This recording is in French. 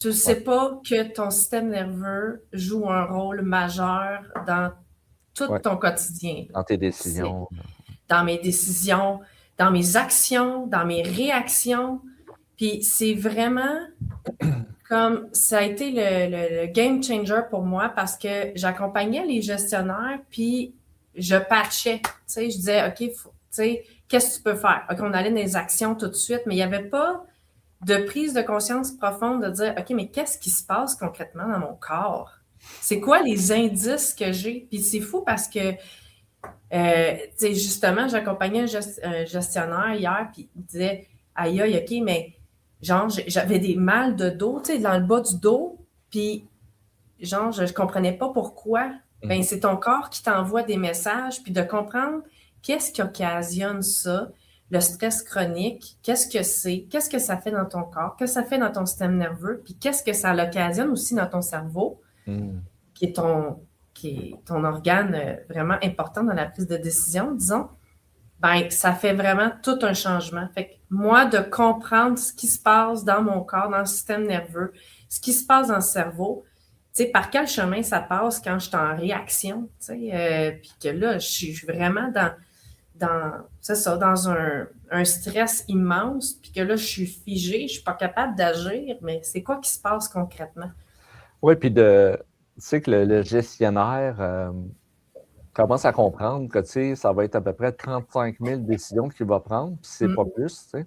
Tu ne Ouais, sais pas que ton système nerveux joue un rôle majeur dans tout ouais, ton quotidien. dans tes C'est décisions. dans mes décisions, dans mes actions, dans mes réactions. Puis c'est vraiment comme ça a été le game changer pour moi parce que j'accompagnais les gestionnaires, puis je patchais. Tu sais, je disais, OK, tu sais, qu'est-ce que tu peux faire? OK, on allait dans les actions tout de suite, mais il n'y avait pas de prise de conscience profonde de dire, OK, mais qu'est-ce qui se passe concrètement dans mon corps? C'est quoi les indices que j'ai? Puis c'est fou parce que, tu sais, justement, j'accompagnais un gestionnaire hier, puis il disait, aïe, aïe, OK, mais genre, j'avais des mal de dos, tu sais, dans le bas du dos, puis genre, je comprenais pas pourquoi. Ben, Mhm. c'est ton corps qui t'envoie des messages, puis de comprendre qu'est-ce qui occasionne ça, le stress chronique, qu'est-ce que c'est, qu'est-ce que ça fait dans ton corps, qu'est-ce que ça fait dans ton système nerveux, puis qu'est-ce que ça l'occasionne aussi dans ton cerveau, Mm. qui est ton organe vraiment important dans la prise de décision, disons. Ben, ça fait vraiment tout un changement. Fait que moi, de comprendre ce qui se passe dans mon corps, dans le système nerveux, ce qui se passe dans le cerveau, tu sais, par quel chemin ça passe quand je suis en réaction, tu sais, puis que là, je suis vraiment c'est ça, dans un stress immense, puis que là, je suis figée, je suis pas capable d'agir, mais c'est quoi qui se passe concrètement? Oui, puis tu sais que le gestionnaire commence à comprendre que, tu sais, ça va être à peu près 35 000 décisions qu'il va prendre, puis c'est pas Mm. plus, tu sais.